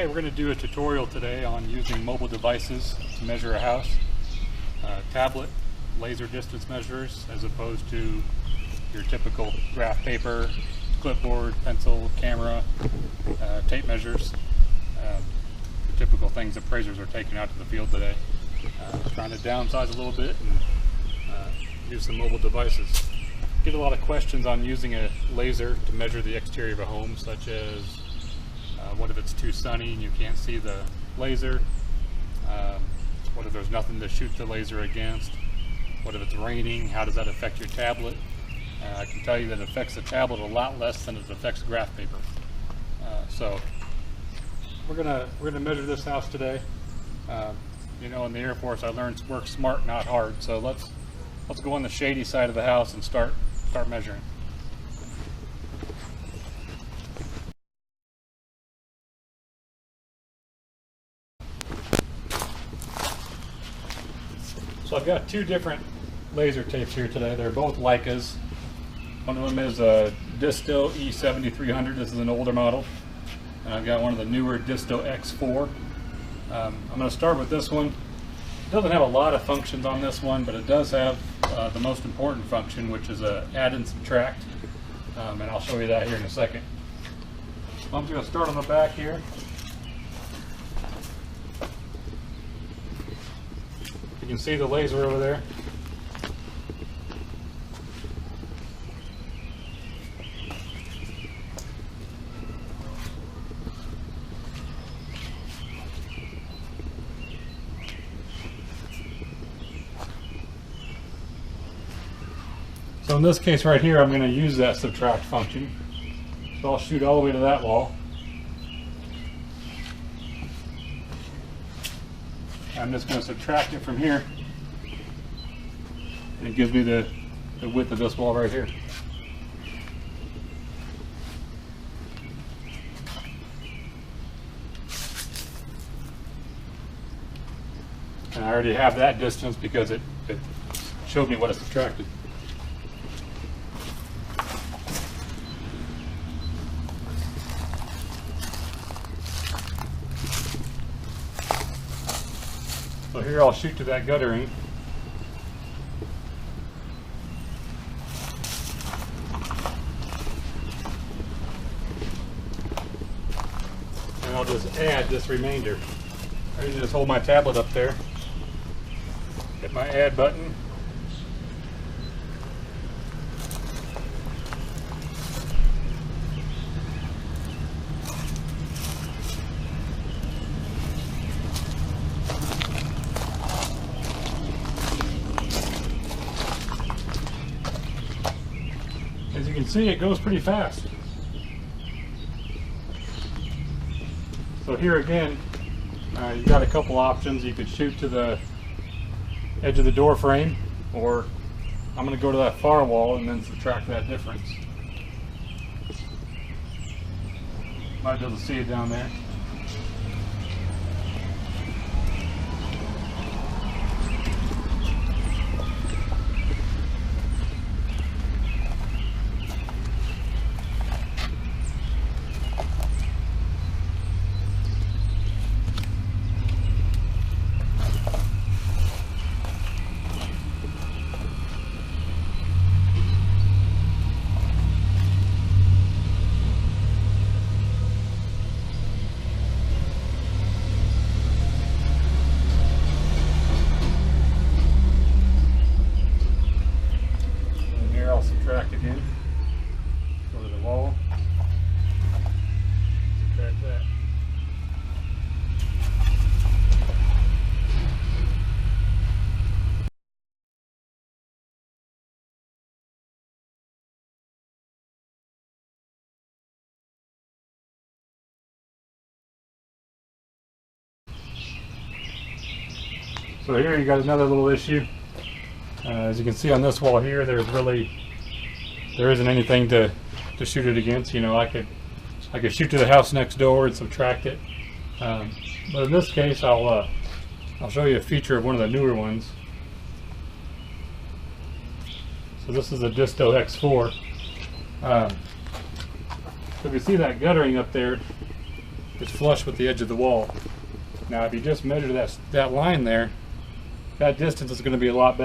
Okay, we're going to do a tutorial today on using mobile devices to measure a house. Tablet, laser distance measurers, as opposed to your typical graph paper, clipboard, pencil, camera, tape measures. The typical things appraisers are taking out to the field today. Trying to downsize a little bit and use some mobile devices. Get a lot of questions on using a laser to measure the exterior of a home, such as what if it's too sunny and you can't see the laser? What if there's nothing to shoot the laser against? What if it's raining? How does that affect your tablet? I can tell you that it affects the tablet a lot less than it affects graph paper. So we're gonna measure this house today. You know, in the Air Force, I learned work smart, not hard. So let's go on the shady side of the house and start measuring. So I've got two different laser tapes here today. They're both Leicas. One of them is a Disto E7300. This is an older model. And I've got one of the newer Disto X4. I'm going to start with this one. It doesn't have a lot of functions on this one, but it does have the most important function, which is add and subtract. And I'll show you that here in a second. I'm just going to start on the back here. You can see the laser over there. So in this case right here, I'm going to use that subtract function. So I'll shoot all the way to that wall. I'm just going to subtract it from here, and it gives me the width of this wall right here. And I already have that distance because it showed me what I subtracted. So here I'll shoot to that guttering. And I'll just add this remainder. I can just hold my tablet up there, hit my add button. As you can see, it goes pretty fast. So here again, you've got a couple options. You could shoot to the edge of the door frame, or I'm going to go to that far wall and then subtract that difference. Might be able to see it down there. Subtract again. Go to the wall. Subtract that. So here you got another little issue. As you can see on this wall here, there isn't anything to shoot it against. You know, I could shoot to the house next door and subtract it. But in this case, I'll show you a feature of one of the newer ones. So this is a Disto X4. So if you see that guttering up there, is flush with the edge of the wall. Now if you just measure that line there, that distance is going to be a lot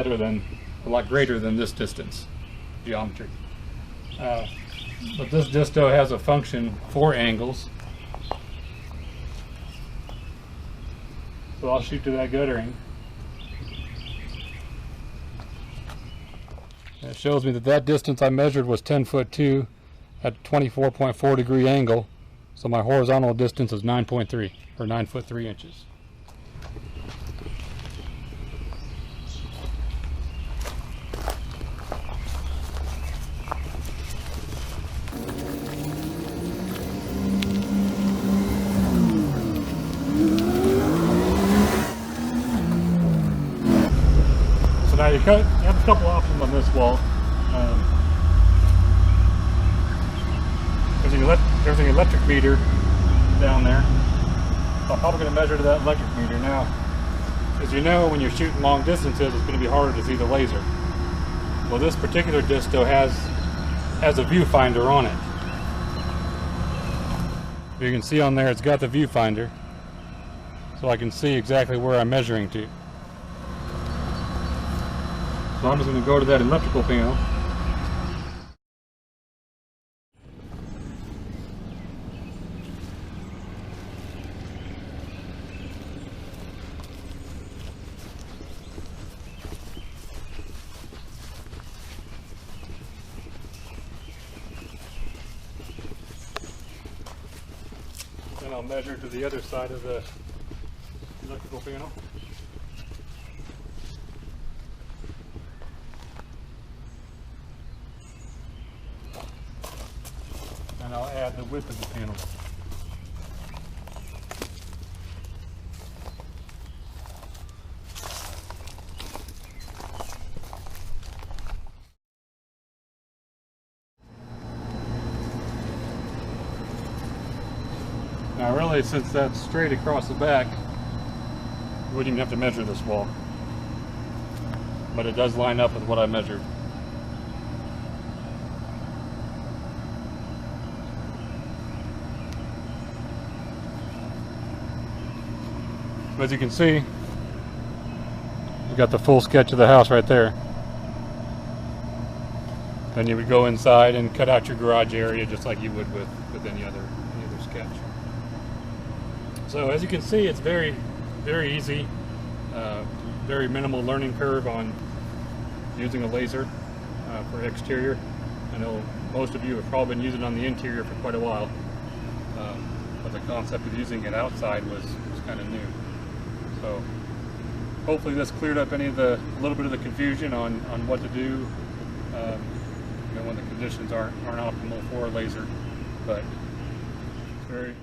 greater than this distance geometry. But this disto has a function for angles. So I'll shoot to that guttering. It shows me that distance I measured was 10'2" at a 24.4 degree angle. So my horizontal distance is 9.3 or 9'3". Now you have a couple options on this wall. There's an electric meter down there. So I'm probably going to measure to that electric meter. Now, as you know, when you're shooting long distances, it's going to be harder to see the laser. Well, this particular disto has a viewfinder on it. You can see on there it's got the viewfinder, so I can see exactly where I'm measuring to. So I'm just going to go to that electrical panel. And I'll measure to the other side of the electrical panel. And I'll add the width of the panel. Now really, since that's straight across the back, you wouldn't even have to measure this wall. But it does line up with what I measured. As you can see, we've got the full sketch of the house right there. Then you would go inside and cut out your garage area just like you would with any other sketch. So as you can see, it's very, very easy, very minimal learning curve on using a laser for exterior. I know most of you have probably been using it on the interior for quite a while, but the concept of using it outside was kind of new. So hopefully this cleared up a little bit of the confusion on what to do when the conditions aren't optimal for a laser. But it's very